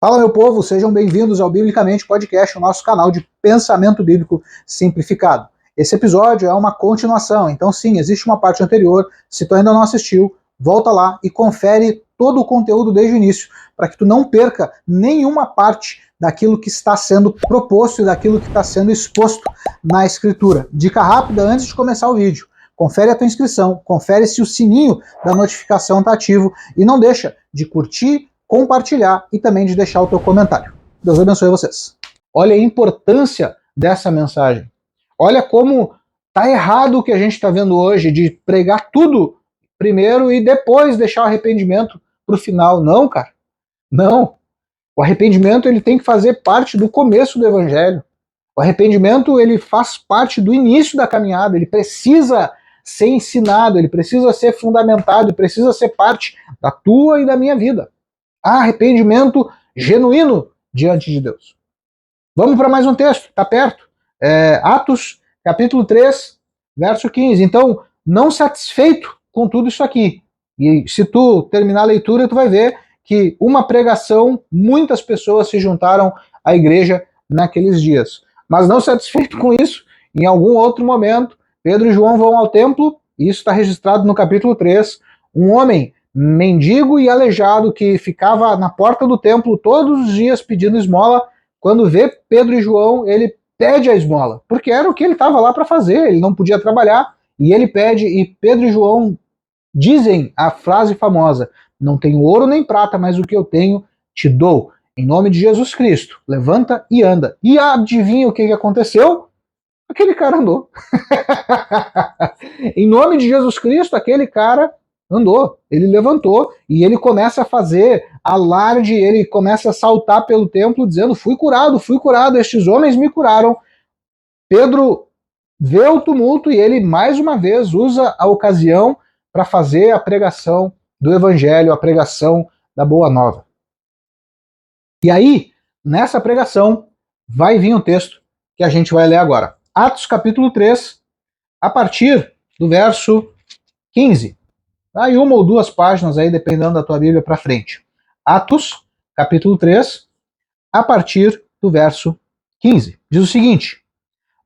Fala, meu povo, sejam bem-vindos ao Biblicamente Podcast, o nosso canal de pensamento bíblico simplificado. Esse episódio é uma continuação, então sim, existe uma parte anterior. Se tu ainda não assistiu, volta lá e confere todo o conteúdo desde o início, para que tu não perca nenhuma parte daquilo que está sendo proposto e daquilo que está sendo exposto na Escritura. Dica rápida antes de começar o vídeo. Confere a tua inscrição, confere se o sininho da notificação está ativo e não deixa de curtir, compartilhar e também de deixar o teu comentário. Deus abençoe vocês. Olha a importância dessa mensagem. Olha como tá errado o que a gente está vendo hoje de pregar tudo primeiro e depois deixar o arrependimento para o final. Não, cara. Não. O arrependimento ele tem que fazer parte do começo do evangelho. O arrependimento ele faz parte do início da caminhada. Ele precisa ser ensinado, ele precisa ser fundamentado, ele precisa ser parte da tua e da minha vida. Há arrependimento genuíno diante de Deus. Vamos para mais um texto, está perto. Atos, capítulo 3, verso 15. Então, não satisfeito com tudo isso aqui, e se tu terminar a leitura, tu vai ver que uma pregação, muitas pessoas se juntaram à igreja naqueles dias. Mas não satisfeito com isso, em algum outro momento, Pedro e João vão ao templo, e isso está registrado no capítulo 3, um homem mendigo e aleijado que ficava na porta do templo todos os dias pedindo esmola. Quando vê Pedro e João, ele pede a esmola, porque era o que ele estava lá para fazer, ele não podia trabalhar, e ele pede, e Pedro e João dizem a frase famosa: não tenho ouro nem prata, mas o que eu tenho te dou. Em nome de Jesus Cristo, levanta e anda. E adivinha o que aconteceu? Aquele cara andou. Em nome de Jesus Cristo, aquele cara andou, ele levantou e ele começa a fazer alarde, ele começa a saltar pelo templo dizendo: fui curado, estes homens me curaram. Pedro vê o tumulto e ele mais uma vez usa a ocasião para fazer a pregação do evangelho, a pregação da boa nova. E aí, nessa pregação, vai vir um texto que a gente vai ler agora. Atos capítulo 3, a partir do verso 15. Aí uma ou duas páginas aí, dependendo da tua Bíblia, para frente. Atos, capítulo 3, a partir do verso 15. Diz o seguinte: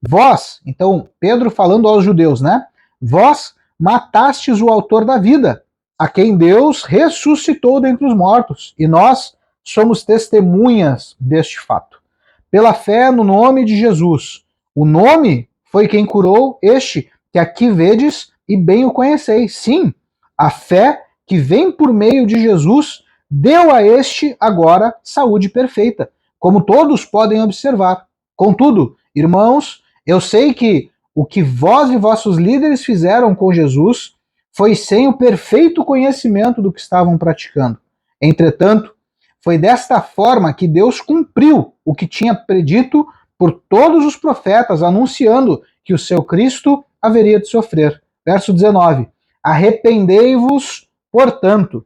vós, então Pedro falando aos judeus, né? Vós matastes o autor da vida, a quem Deus ressuscitou dentre os mortos, e nós somos testemunhas deste fato. Pela fé no nome de Jesus. O nome foi quem curou este que aqui vedes e bem o conheceis. Sim, a fé que vem por meio de Jesus deu a este agora saúde perfeita, como todos podem observar. Contudo, irmãos, eu sei que o que vós e vossos líderes fizeram com Jesus foi sem o perfeito conhecimento do que estavam praticando. Entretanto, foi desta forma que Deus cumpriu o que tinha predito por todos os profetas, anunciando que o seu Cristo haveria de sofrer. Verso 19. Arrependei-vos, portanto,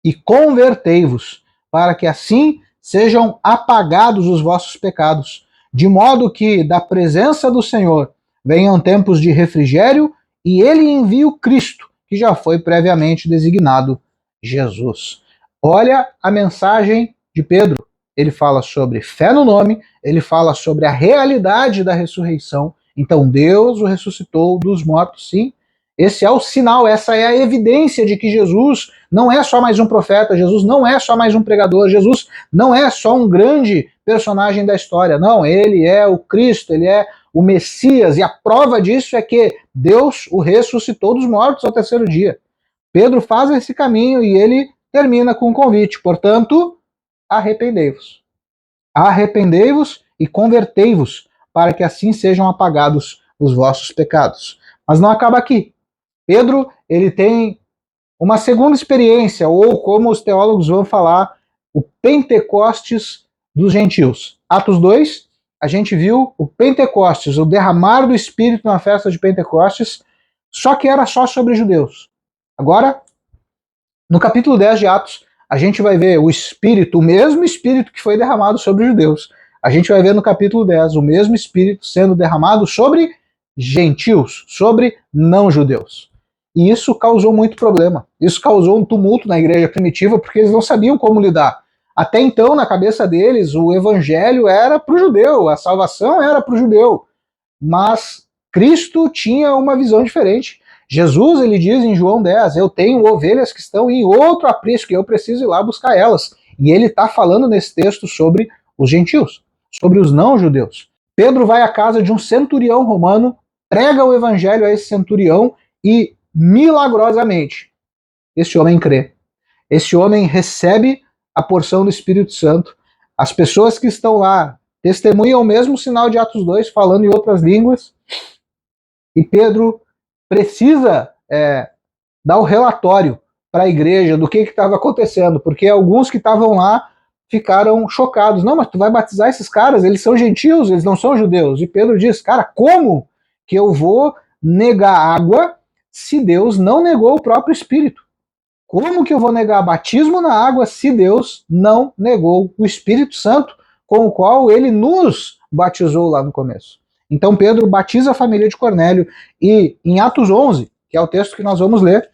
e convertei-vos, para que assim sejam apagados os vossos pecados, de modo que da presença do Senhor venham tempos de refrigério, e ele envie o Cristo, que já foi previamente designado, Jesus. Olha a mensagem de Pedro. Ele fala sobre fé no nome, ele fala sobre a realidade da ressurreição. Então Deus o ressuscitou dos mortos, sim. Esse é o sinal, essa é a evidência de que Jesus não é só mais um profeta, Jesus não é só mais um pregador, Jesus não é só um grande personagem da história. Não, ele é o Cristo, ele é o Messias, e a prova disso é que Deus o ressuscitou dos mortos ao terceiro dia. Pedro faz esse caminho e ele termina com um convite. Portanto, arrependei-vos. Arrependei-vos e convertei-vos, para que assim sejam apagados os vossos pecados. Mas não acaba aqui. Pedro, ele tem uma segunda experiência, ou como os teólogos vão falar, o Pentecostes dos gentios. Atos 2, a gente viu o Pentecostes, o derramar do Espírito na festa de Pentecostes, só que era só sobre judeus. Agora, no capítulo 10 de Atos, a gente vai ver o Espírito, o mesmo Espírito que foi derramado sobre os judeus. A gente vai ver no capítulo 10 o mesmo Espírito sendo derramado sobre gentios, sobre não-judeus. E isso causou muito problema. Isso causou um tumulto na igreja primitiva, porque eles não sabiam como lidar. Até então, na cabeça deles, o evangelho era para o judeu, a salvação era para o judeu. Mas Cristo tinha uma visão diferente. Jesus, ele diz em João 10, eu tenho ovelhas que estão em outro aprisco, e eu preciso ir lá buscar elas. E ele está falando nesse texto sobre os gentios, sobre os não-judeus. Pedro vai à casa de um centurião romano, prega o evangelho a esse centurião e, milagrosamente, esse homem crê. Esse homem recebe a porção do Espírito Santo. As pessoas que estão lá testemunham o mesmo sinal de Atos 2, falando em outras línguas. E Pedro precisa dar o relatório para a igreja do que estava acontecendo, porque alguns que estavam lá ficaram chocados. Não, mas tu vai batizar esses caras, eles são gentios, eles não são judeus. E Pedro diz, cara, como que eu vou negar água se Deus não negou o próprio Espírito? Como que eu vou negar batismo na água se Deus não negou o Espírito Santo, com o qual ele nos batizou lá no começo? Então Pedro batiza a família de Cornélio e em Atos 11, que é o texto que nós vamos ler,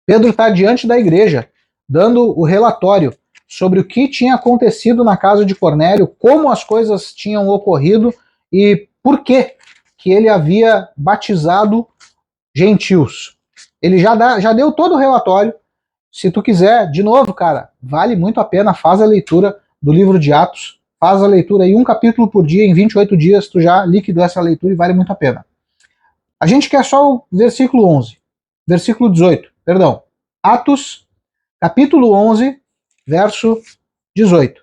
Pedro está diante da igreja, dando o relatório sobre o que tinha acontecido na casa de Cornélio, como as coisas tinham ocorrido e por que ele havia batizado gentios. Ele já deu todo o relatório. Se tu quiser, de novo, cara, vale muito a pena, faz a leitura do livro de Atos, faz a leitura aí um capítulo por dia, em 28 dias tu já liquidou essa leitura e vale muito a pena. A gente quer só o versículo 11, versículo 18, perdão. Atos, capítulo 11, verso 18.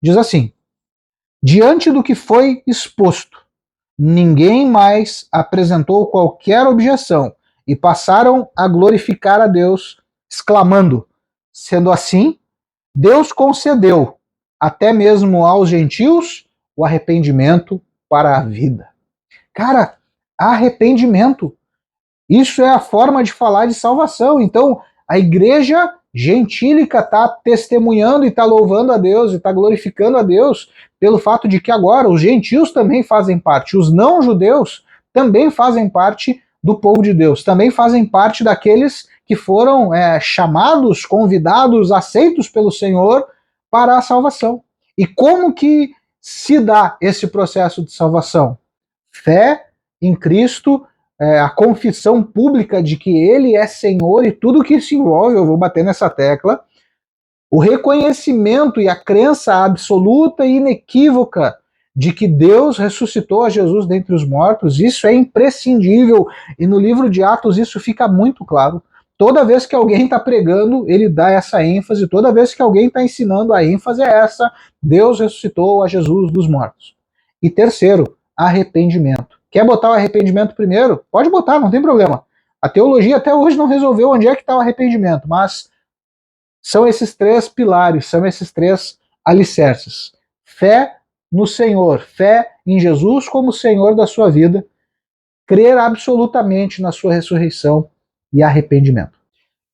Diz assim: diante do que foi exposto, ninguém mais apresentou qualquer objeção e passaram a glorificar a Deus, exclamando: sendo assim, Deus concedeu até mesmo aos gentios o arrependimento para a vida. Cara, arrependimento. Isso é a forma de falar de salvação. Então, a igreja gentílica está testemunhando e está louvando a Deus e está glorificando a Deus pelo fato de que agora os gentios também fazem parte, os não-judeus também fazem parte do povo de Deus, também fazem parte daqueles que foram chamados, convidados, aceitos pelo Senhor para a salvação. E como que se dá esse processo de salvação? Fé em Cristo, a confissão pública de que Ele é Senhor e tudo que isso envolve, eu vou bater nessa tecla, o reconhecimento e a crença absoluta e inequívoca de que Deus ressuscitou a Jesus dentre os mortos, isso é imprescindível, e no livro de Atos isso fica muito claro. Toda vez que alguém está pregando, ele dá essa ênfase, toda vez que alguém está ensinando, a ênfase é essa: Deus ressuscitou a Jesus dos mortos. E terceiro, arrependimento. Quer botar o arrependimento primeiro? Pode botar, não tem problema. A teologia até hoje não resolveu onde é que está o arrependimento, mas são esses três pilares, são esses três alicerces. Fé no Senhor, fé em Jesus como Senhor da sua vida, crer absolutamente na sua ressurreição e arrependimento.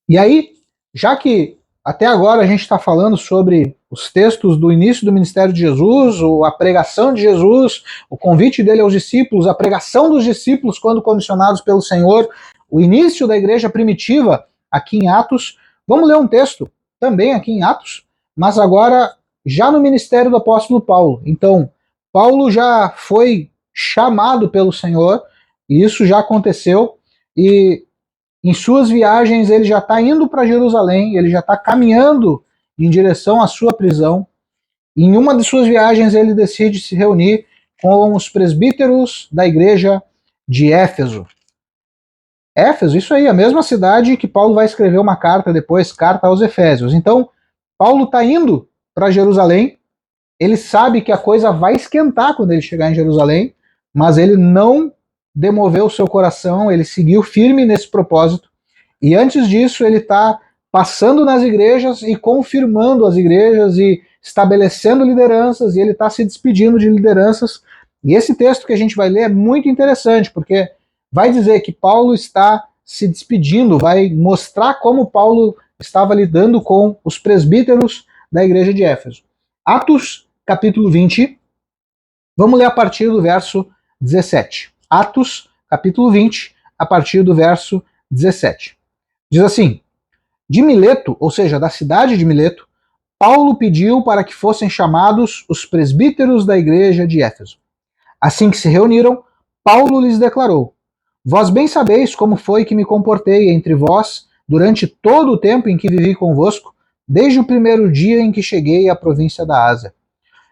E aí, já que até agora a gente está falando sobre os textos do início do ministério de Jesus, a pregação de Jesus, o convite dele aos discípulos, a pregação dos discípulos quando comissionados pelo Senhor, o início da igreja primitiva aqui em Atos, vamos ler um texto também aqui em Atos, mas agora já no ministério do apóstolo Paulo. Então, Paulo já foi chamado pelo Senhor, e isso já aconteceu, e em suas viagens ele já está indo para Jerusalém, ele já está caminhando em direção à sua prisão. Em uma de suas viagens ele decide se reunir com os presbíteros da igreja de Éfeso. Éfeso, isso aí, a mesma cidade que Paulo vai escrever uma carta depois, carta aos Efésios. Então, Paulo está indo para Jerusalém, ele sabe que a coisa vai esquentar quando ele chegar em Jerusalém, mas ele não demoveu o seu coração, ele seguiu firme nesse propósito. E antes disso, ele está passando nas igrejas e confirmando as igrejas e estabelecendo lideranças, e ele está se despedindo de lideranças. E esse texto que a gente vai ler é muito interessante, porque vai dizer que Paulo está se despedindo, vai mostrar como Paulo estava lidando com os presbíteros da igreja de Éfeso. Atos, capítulo 20, vamos ler a partir do verso 17. Atos, capítulo 20, a partir do verso 17. Diz assim: de Mileto, ou seja, da cidade de Mileto, Paulo pediu para que fossem chamados os presbíteros da igreja de Éfeso. Assim que se reuniram, Paulo lhes declarou: Vós bem sabeis como foi que me comportei entre vós durante todo o tempo em que vivi convosco, desde o primeiro dia em que cheguei à província da Ásia.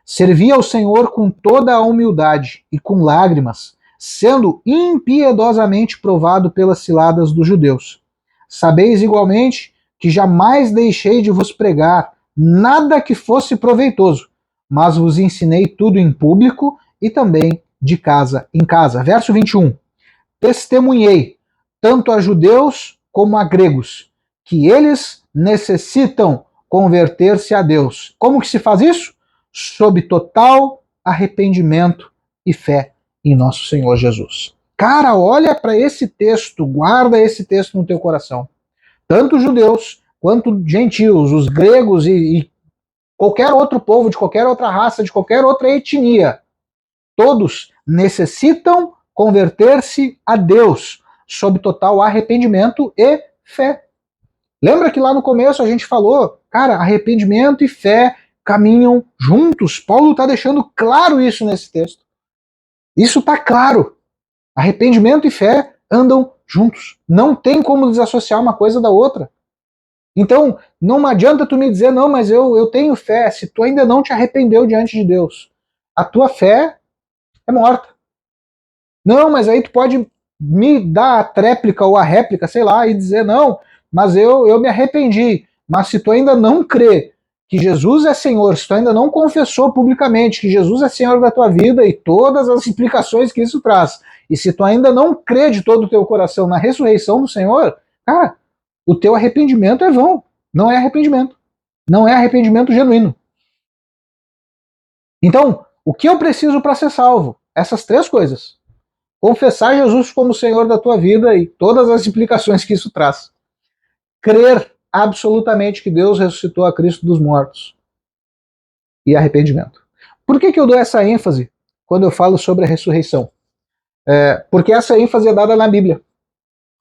Servi ao Senhor com toda a humildade e com lágrimas, sendo impiedosamente provado pelas ciladas dos judeus. Sabeis igualmente que jamais deixei de vos pregar nada que fosse proveitoso, mas vos ensinei tudo em público e também de casa em casa. Verso 21. Testemunhei, tanto a judeus como a gregos, que eles necessitam converter-se a Deus. Como que se faz isso? Sob total arrependimento e fé em nosso Senhor Jesus. Cara, olha para esse texto, guarda esse texto no teu coração. Tanto os judeus quanto gentios, os gregos e qualquer outro povo, de qualquer outra raça, de qualquer outra etnia, todos necessitam converter-se a Deus sob total arrependimento e fé. Lembra que lá no começo a gente falou, cara, arrependimento e fé caminham juntos. Paulo está deixando claro isso nesse texto. Isso está claro. Arrependimento e fé andam juntos. Não tem como desassociar uma coisa da outra. Então, não adianta tu me dizer, não, mas eu tenho fé, se tu ainda não te arrependeu diante de Deus. A tua fé é morta. Não, mas aí tu pode me dar a tréplica ou a réplica, sei lá, e dizer, não, mas eu me arrependi. Mas se tu ainda não crê que Jesus é Senhor, se tu ainda não confessou publicamente que Jesus é Senhor da tua vida e todas as implicações que isso traz, e se tu ainda não crê de todo o teu coração na ressurreição do Senhor, cara, o teu arrependimento é vão. Não é arrependimento. Não é arrependimento genuíno. Então, o que eu preciso para ser salvo? Essas três coisas. Confessar Jesus como Senhor da tua vida e todas as implicações que isso traz. Crer absolutamente que Deus ressuscitou a Cristo dos mortos. E arrependimento. Por que eu dou essa ênfase quando eu falo sobre a ressurreição? Porque essa ênfase é dada na Bíblia.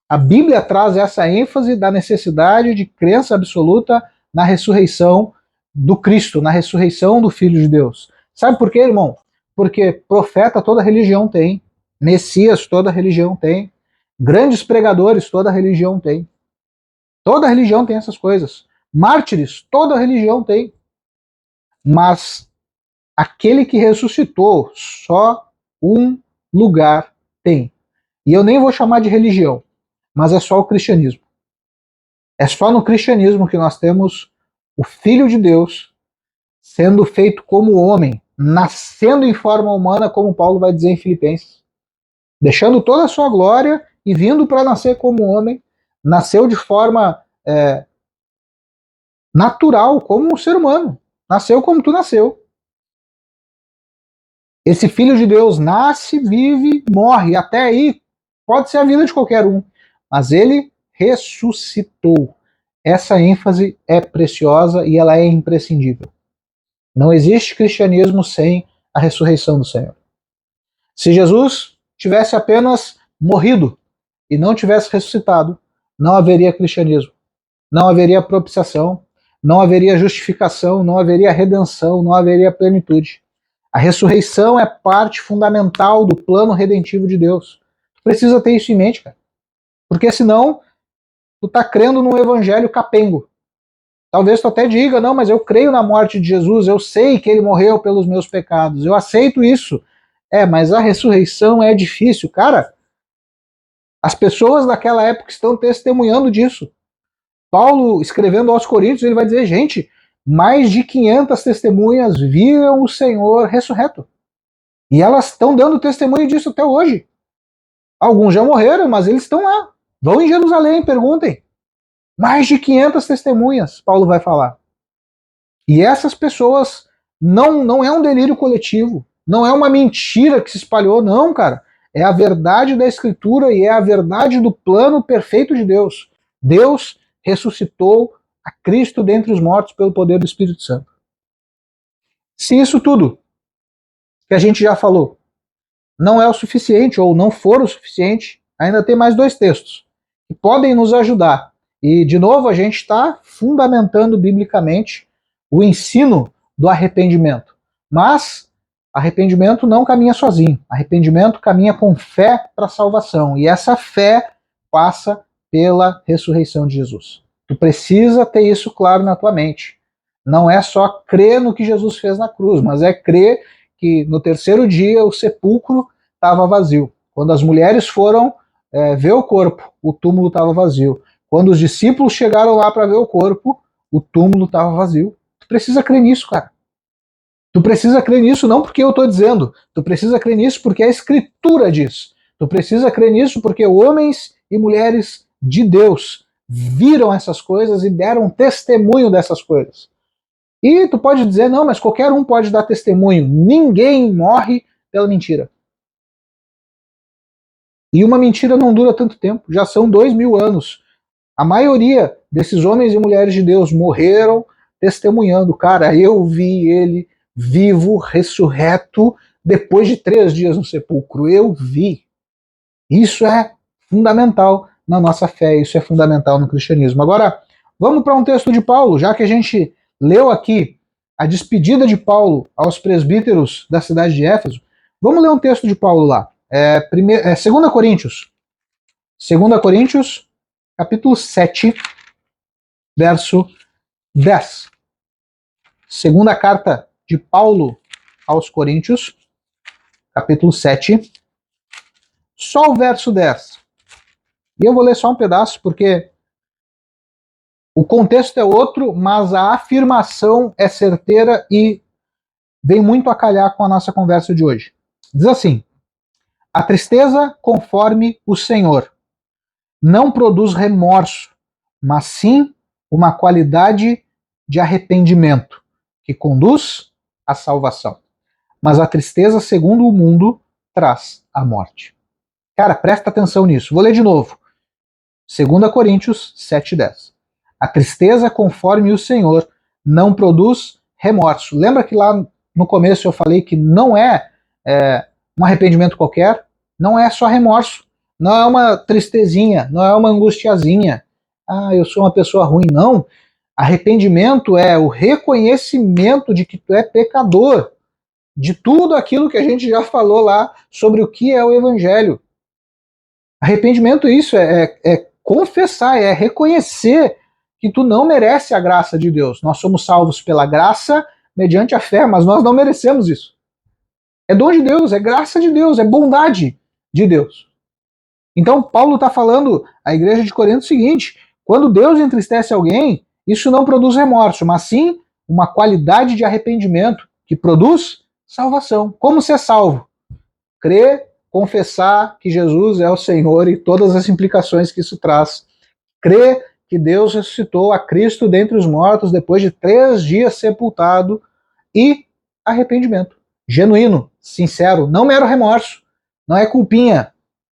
A Bíblia traz essa ênfase da necessidade de crença absoluta na ressurreição do Cristo, na ressurreição do Filho de Deus. Sabe por quê, irmão? Porque profeta toda religião tem, Messias toda religião tem, grandes pregadores toda religião tem. Toda religião tem essas coisas. Mártires toda religião tem. Mas aquele que ressuscitou, só um lugar tem. E eu nem vou chamar de religião, mas é só o cristianismo. É só no cristianismo que nós temos o Filho de Deus sendo feito como homem, nascendo em forma humana, como Paulo vai dizer em Filipenses. Deixando toda a sua glória e vindo para nascer como homem, nasceu de forma natural, como um ser humano. Nasceu como tu nasceu. Esse Filho de Deus nasce, vive, morre. Até aí pode ser a vida de qualquer um. Mas ele ressuscitou. Essa ênfase é preciosa e ela é imprescindível. Não existe cristianismo sem a ressurreição do Senhor. Se Jesus tivesse apenas morrido e não tivesse ressuscitado, não haveria cristianismo, não haveria propiciação, não haveria justificação, não haveria redenção, não haveria plenitude. A ressurreição é parte fundamental do plano redentivo de Deus. Tu precisa ter isso em mente, cara. Porque senão, tu tá crendo num evangelho capengo. Talvez tu até diga, não, mas eu creio na morte de Jesus, eu sei que ele morreu pelos meus pecados, eu aceito isso. Mas a ressurreição é difícil. Cara, as pessoas daquela época estão testemunhando disso. Paulo, escrevendo aos Coríntios, ele vai dizer, gente, mais de 500 testemunhas viram o Senhor ressurreto. E elas estão dando testemunho disso até hoje. Alguns já morreram, mas eles estão lá. Vão em Jerusalém, perguntem. Mais de 500 testemunhas, Paulo vai falar. E essas pessoas não é um delírio coletivo, não é uma mentira que se espalhou, não, cara. É a verdade da Escritura e é a verdade do plano perfeito de Deus. Deus ressuscitou a Cristo dentre os mortos pelo poder do Espírito Santo. Se isso tudo que a gente já falou não é o suficiente ou não for o suficiente, ainda tem mais dois textos que podem nos ajudar. E, de novo, a gente está fundamentando biblicamente o ensino do arrependimento. Mas arrependimento não caminha sozinho. Arrependimento caminha com fé para a salvação. E essa fé passa pela ressurreição de Jesus. Tu precisa ter isso claro na tua mente. Não é só crer no que Jesus fez na cruz, mas é crer que no terceiro dia o sepulcro estava vazio. Quando as mulheres foram ver o corpo, o túmulo estava vazio. Quando os discípulos chegaram lá para ver o corpo, o túmulo estava vazio. Tu precisa crer nisso, cara. Tu precisa crer nisso não porque eu estou dizendo. Tu precisa crer nisso porque a Escritura diz. Tu precisa crer nisso porque homens e mulheres de Deus viram essas coisas e deram testemunho dessas coisas. E tu pode dizer, não, mas qualquer um pode dar testemunho. Ninguém morre pela mentira. E uma mentira não dura tanto tempo. Já são 2000 anos. A maioria desses homens e mulheres de Deus morreram testemunhando. Cara, eu vi ele vivo, ressurreto, depois de 3 dias no sepulcro. Eu vi. Isso é fundamental na nossa fé. Isso é fundamental no cristianismo. Agora, vamos para um texto de Paulo, já que a gente leu aqui a despedida de Paulo aos presbíteros da cidade de Éfeso. Vamos ler um texto de Paulo lá. 2 Coríntios. 2 Coríntios, capítulo 7, verso 10. Segunda carta de Paulo aos Coríntios, capítulo 7, só o verso 10. E eu vou ler só um pedaço, porque o contexto é outro, mas a afirmação é certeira e vem muito a calhar com a nossa conversa de hoje. Diz assim: a tristeza conforme o Senhor não produz remorso, mas sim uma qualidade de arrependimento que conduz à salvação. Mas a tristeza, segundo o mundo, traz a morte. Cara, presta atenção nisso. Vou ler de novo. 2 Coríntios 7,10. A tristeza conforme o Senhor não produz remorso. Lembra que lá no começo eu falei que não é um arrependimento qualquer? Não é só remorso. Não é uma tristezinha, não é uma angustiazinha. Ah, eu sou uma pessoa ruim. Não. Arrependimento é o reconhecimento de que tu é pecador, de tudo aquilo que a gente já falou lá sobre o que é o Evangelho. Arrependimento isso é confessar, é reconhecer que tu não merece a graça de Deus. Nós somos salvos pela graça mediante a fé, mas nós não merecemos isso. É dom de Deus, é graça de Deus, é bondade de Deus. Então Paulo está falando à igreja de Corinto o seguinte: quando Deus entristece alguém, isso não produz remorso, mas sim uma qualidade de arrependimento que produz salvação. Como ser salvo? Crer, confessar que Jesus é o Senhor e todas as implicações que isso traz. Crer que Deus ressuscitou a Cristo dentre os mortos depois de 3 dias sepultado e arrependimento. Genuíno, sincero, não mero remorso, não é culpinha,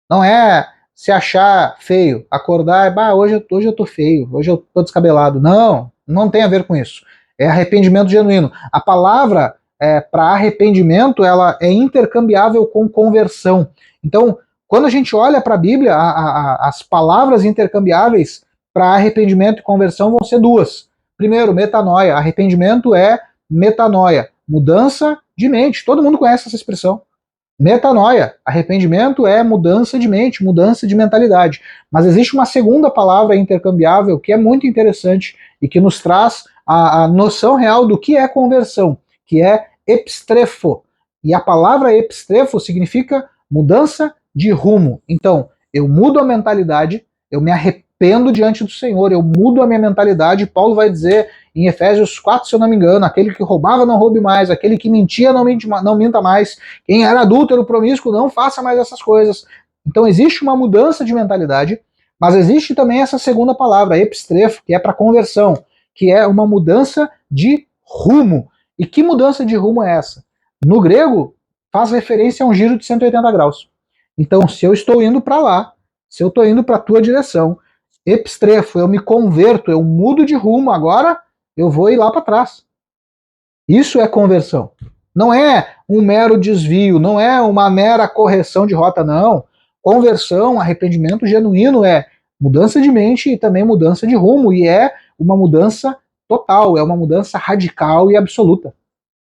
não é se achar feio, acordar e hoje eu tô feio, hoje eu tô descabelado. Não tem a ver com isso. É arrependimento genuíno. A palavra para arrependimento, ela é intercambiável com conversão. Então, quando a gente olha para a Bíblia, as palavras intercambiáveis para arrependimento e conversão vão ser 2. Primeiro, metanoia. Arrependimento é metanoia, mudança de mente. Todo mundo conhece essa expressão. Metanoia, arrependimento é mudança de mente, mudança de mentalidade. Mas existe uma segunda palavra intercambiável que é muito interessante e que nos traz a noção real do que é conversão, que é epistrefo. E a palavra epistrefo significa mudança de rumo. Então, eu mudo a mentalidade, eu me arrependo diante do Senhor, eu mudo a minha mentalidade. Paulo vai dizer em Efésios 4, se eu não me engano, aquele que roubava não roube mais, aquele que mentia não minta mais, quem era adúltero, promíscuo, não faça mais essas coisas. Então existe uma mudança de mentalidade, mas existe também essa segunda palavra, epistrefo, que é para conversão, que é uma mudança de rumo. E que mudança de rumo é essa? No grego, faz referência a um giro de 180 graus. Então, se eu estou indo para lá, se eu estou indo para a tua direção, epistrefo, eu me converto, eu mudo de rumo, agora eu vou ir lá para trás. Isso é conversão. Não é um mero desvio, não é uma mera correção de rota, não. Conversão, arrependimento genuíno é mudança de mente e também mudança de rumo, e é uma mudança total, é uma mudança radical e absoluta.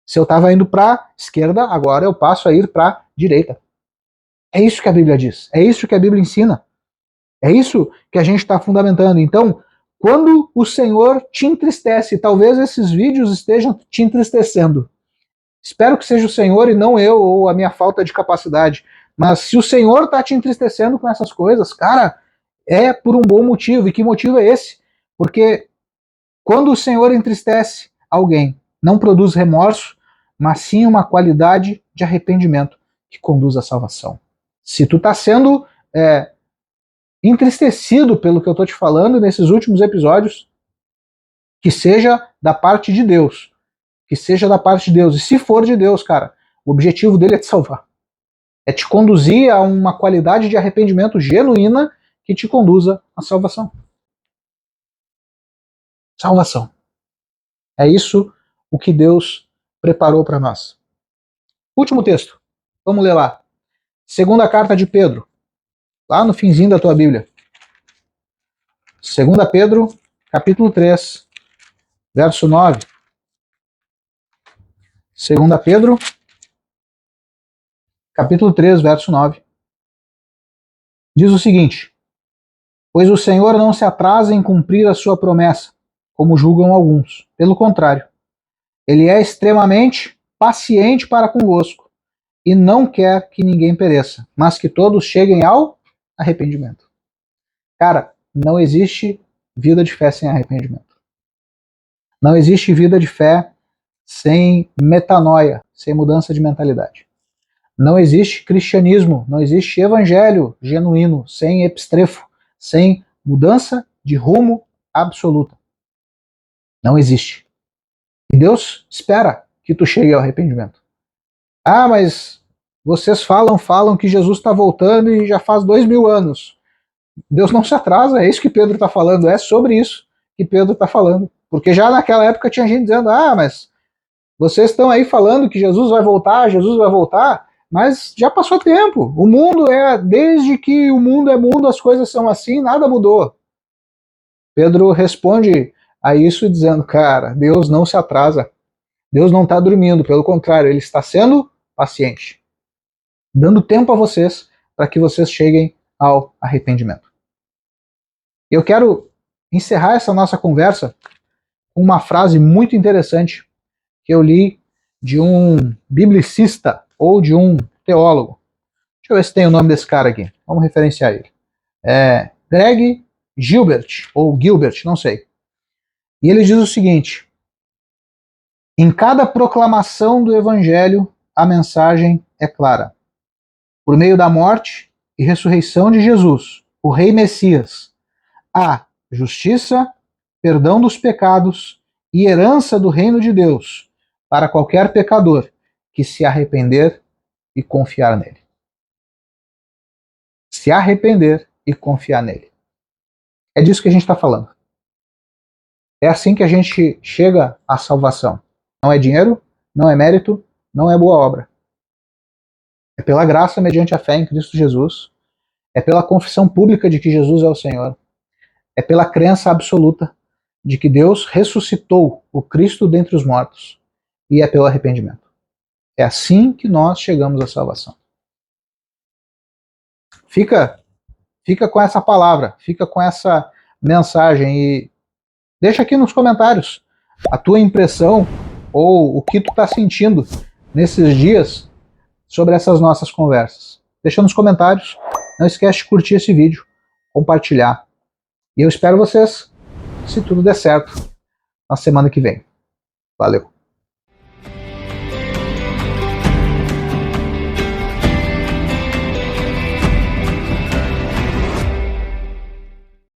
Se eu estava indo para esquerda, agora eu passo a ir para direita. É isso que a Bíblia diz, é isso que a Bíblia ensina, é isso que a gente está fundamentando. Então, quando o Senhor te entristece, talvez esses vídeos estejam te entristecendo. Espero que seja o Senhor e não eu ou a minha falta de capacidade. Mas se o Senhor está te entristecendo com essas coisas, cara, é por um bom motivo. E que motivo é esse? Porque quando o Senhor entristece alguém, não produz remorso, mas sim uma qualidade de arrependimento que conduz à salvação. Se tu está sendo entristecido pelo que eu estou te falando nesses últimos episódios, que seja da parte de Deus. Que seja da parte de Deus. E se for de Deus, cara, o objetivo dele é te salvar. É te conduzir a uma qualidade de arrependimento genuína que te conduza à salvação. Salvação. É isso o que Deus preparou para nós. Último texto. Vamos ler lá. Segunda carta de Pedro. Lá no finzinho da tua Bíblia. 2 Pedro, capítulo 3, verso 9. 2 Pedro, capítulo 3, verso 9. Diz o seguinte: pois o Senhor não se atrasa em cumprir a sua promessa, como julgam alguns. Pelo contrário, ele é extremamente paciente para convosco e não quer que ninguém pereça, mas que todos cheguem ao arrependimento. Cara, não existe vida de fé sem arrependimento. Não existe vida de fé sem metanoia, sem mudança de mentalidade. Não existe cristianismo, não existe evangelho genuíno sem epistrefo, sem mudança de rumo absoluta. Não existe. E Deus espera que tu chegue ao arrependimento. Ah, mas vocês falam que Jesus está voltando e já faz 2000 anos. Deus não se atrasa, é isso que Pedro está falando, é sobre isso que Pedro está falando. Porque já naquela época tinha gente dizendo, mas vocês estão aí falando que Jesus vai voltar, mas já passou tempo. O mundo desde que o mundo é mundo, as coisas são assim, nada mudou. Pedro responde a isso dizendo, cara, Deus não se atrasa. Deus não está dormindo, pelo contrário, ele está sendo paciente, dando tempo a vocês para que vocês cheguem ao arrependimento. Eu quero encerrar essa nossa conversa com uma frase muito interessante que eu li de um biblicista ou de um teólogo. Deixa eu ver se tem o nome desse cara aqui. Vamos referenciar ele. Greg Gilbert, ou Gilbert, não sei. E ele diz o seguinte: em cada proclamação do Evangelho, a mensagem é clara. Por meio da morte e ressurreição de Jesus, o Rei Messias, há justiça, perdão dos pecados e herança do reino de Deus para qualquer pecador que se arrepender e confiar nele. Se arrepender e confiar nele. É disso que a gente está falando. É assim que a gente chega à salvação. Não é dinheiro, não é mérito, não é boa obra. É pela graça mediante a fé em Cristo Jesus. É pela confissão pública de que Jesus é o Senhor. É pela crença absoluta de que Deus ressuscitou o Cristo dentre os mortos. E é pelo arrependimento. É assim que nós chegamos à salvação. Fica com essa palavra, fica com essa mensagem e deixa aqui nos comentários a tua impressão ou o que tu está sentindo nesses dias sobre essas nossas conversas. Deixa nos comentários. Não esquece de curtir esse vídeo, compartilhar. E eu espero vocês, se tudo der certo, na semana que vem. Valeu!